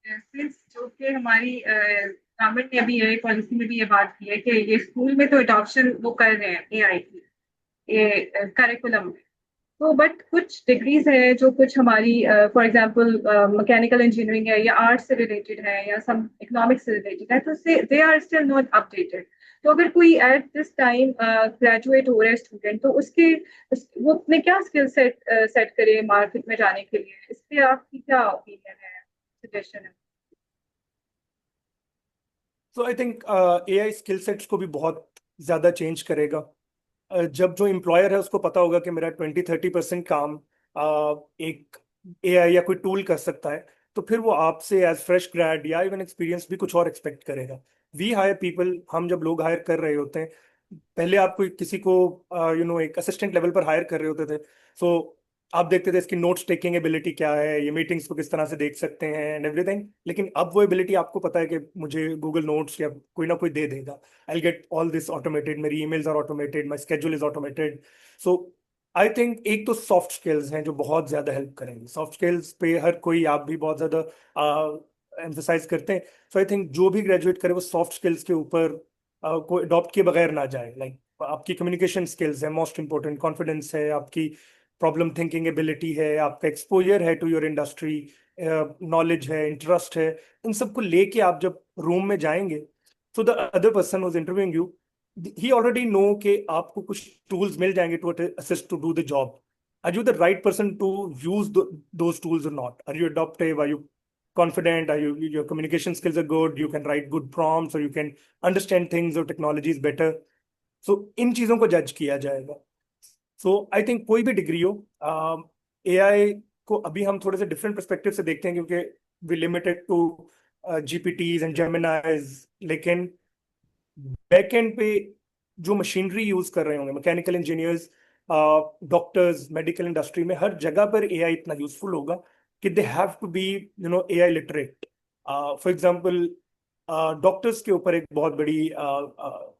Since जो कि हमारी गवर्नमेंट ने अभी ये पॉलिसी में भी ये बात की है कि ये स्कूल में तो अडॉप्शन वो कर रहे हैं एआई की, ये करिकुलम में। तो बट कुछ डिग्रीज है जो कुछ हमारी फॉर एग्जांपल मैकेनिकल इंजीनियरिंग है या आर्ट से रिलेटेड है या सम इकोनॉमिक्स से रिलेटेड है, तो say they are still not updated. तो अगर कोई एट दिस टाइम ग्रेजुएट हो रहा है स्टूडेंट, तो वो अपने क्या स्किल सेट सेट करे मार्केट में जाने के लिए, इस पे आपकी क्या ओपिनियन है, सजेशन है? So I think AI skill sets को भी बहुत ज्यादा चेंज करेगा। जब जो एम्प्लॉयर है उसको पता होगा कि मेरा 20-30% काम एक एआई या कोई टूल कर सकता है, तो फिर वो आपसे एज फ्रेश ग्रेड या इवन एक्सपीरियंस भी कुछ और एक्सपेक्ट करेगा। वी हायर पीपल, हम जब लोग हायर कर रहे होते हैं, पहले आप कोई किसी को एक असिस्टेंट लेवल पर हायर कर रहे होते थे, सो आप देखते थे इसकी नोट्स टेकिंग एबिलिटी क्या है, ये मीटिंग्स को किस तरह से देख सकते हैं एंड एवरीथिंग। लेकिन अब वो एबिलिटी आपको पता है कि मुझे गूगल नोट्स या कोई ना कोई दे देगा। I'll get all this automated, मेरी emails are automated, my schedule is automated. So I think एक तो सॉफ्ट स्किल्स हैं जो बहुत ज्यादा हेल्प करेंगे। सॉफ्ट स्किल्स पे हर कोई, आप भी बहुत ज्यादा एम्फोसाइज करते हैं। सो आई थिंक जो भी ग्रेजुएट करे वो सॉफ्ट स्किल्स के ऊपर को अडॉप्ट किए बगैर ना जाए। लाइक आपकी कम्युनिकेशन स्किल्स है मोस्ट इंपॉर्टेंट, कॉन्फिडेंस है, आपकी प्रॉब्लम थिंकिंग एबिलिटी है, आपका एक्सपोजर है टू योर इंडस्ट्री, नॉलेज है, इंटरेस्ट है। इन सबको लेके आप जब रूम में जाएंगे, so the other person who's interviewing you, he already know कि आपको कुछ tools मिल जाएंगे to assist to do the job. Are you the right person to use those tools or not? Are you adaptive? Are you confident? Are your communication skills are good? You can write good prompts, or you can understand things or technologies better. So इन चीजों को जज किया जाएगा। सो I think कोई भी degree हो, AI को अभी हम थोड़े से डिफरेंट परस्पेक्टिव से देखते हैं क्योंकि we limited to GPTs and Geminis. लेकिन बैकएंड पे जो मशीनरी यूज कर रहे होंगे, mechanical engineers, doctors, medical industry में हर जगह पर एआई इतना यूजफुल होगा कि they have to be AI literate. For example, doctors के ऊपर एक बहुत बड़ी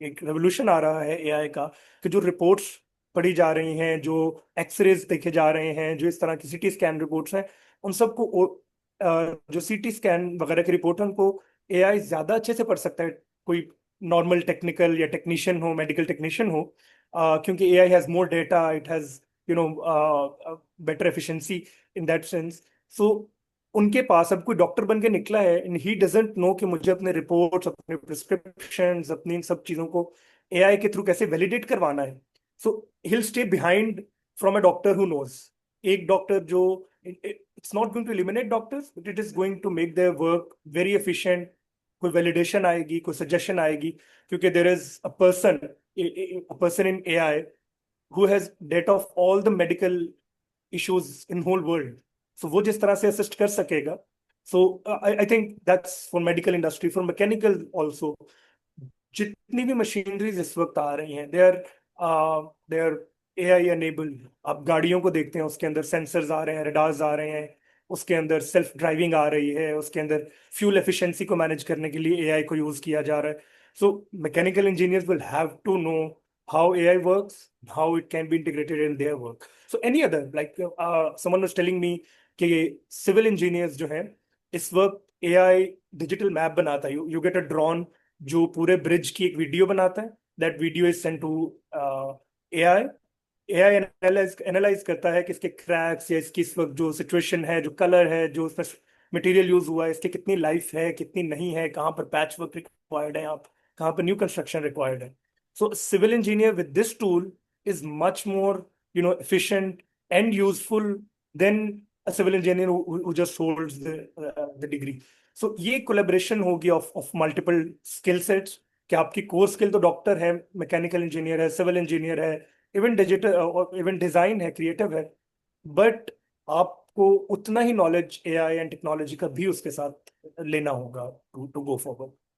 एक रेवोल्यूशन आ रहा है एआई का, कि जो रिपोर्ट्स पढ़ी जा रही हैं, जो एक्सरेज देखे जा रहे हैं, जो इस तरह की सीटी स्कैन रिपोर्ट्स हैं, उन सबको जो सीटी स्कैन वगैरह की रिपोर्ट है उनको एआई ज्यादा अच्छे से पढ़ सकता है कोई नॉर्मल टेक्निकल या टेक्नीशियन हो, मेडिकल टेक्नीशियन हो। क्योंकि AI has more data, it has better efficiency in that sense. So उनके पास अब कोई डॉक्टर बन के निकला है एंड ही डजंट नो कि मुझे अपने रिपोर्ट्स, अपने प्रिस्क्रिप्शंस, अपनी इन सब चीजों को एआई के थ्रू कैसे वैलिडेट करवाना है। सो he'll stay behind from a doctor who knows। एक डॉक्टर जो, it's not going to eliminate doctors, but it is going to make their work very efficient। कोई वैलिडेशन आएगी, कोई सजेशन आएगी, क्योंकि there is a person in AI who has data of all the medical issues in whole world. So वो जिस तरह से assist कर सकेगा। So I think that's for medical industry, for mechanical also. जितनी भी मशीनरीज इस वक्त आ रही हैं, दे आर एआई एनेबल्ड। आप गाड़ियों को देखते हैं, उसके अंदर सेंसर्स आ रहे हैं, रडार्स आ रहे हैं, उसके अंदर सेल्फ ड्राइविंग आ रही है, उसके अंदर फ्यूल एफिशिएंसी को मैनेज करने के लिए एआई को यूज किया जा रहा है। So mechanical engineers will have to know how AI works, how it can be integrated in their work. So any other, like someone was telling me कि सिविल इंजीनियर्स जो हैं, इस वक्त एआई डिजिटल मैप बनाता है। You get a drone जो पूरे bridge की एक वीडियो बनाता है। That video is sent to AI. AI analyse करता है कि इसके क्रैक्स या इसकी इस वक्त जो सिचुएशन है, जो कलर है, जो इसमें मटेरियल यूज हुआ है, इसकी कितनी लाइफ है, कितनी नहीं है, कहाँ पर पैच वर्क रिक्वायर्ड है, आप कहाँ पर न्यू कंस्ट्रक्शन रिक्वायर्ड है। So civil engineer with this tool is much more efficient and useful than a civil engineer who just holds the degree। सो ये कोलेबरेशन होगी ऑफ मल्टीपल स्किल सेट्स, कि आपकी core skill तो doctor है, mechanical engineer है, civil engineer है, even digital, even design है, creative है। बट आपको उतना ही नॉलेज एआई एंड टेक्नोलॉजी का भी उसके साथ लेना होगा टू गो फॉरवर्ड।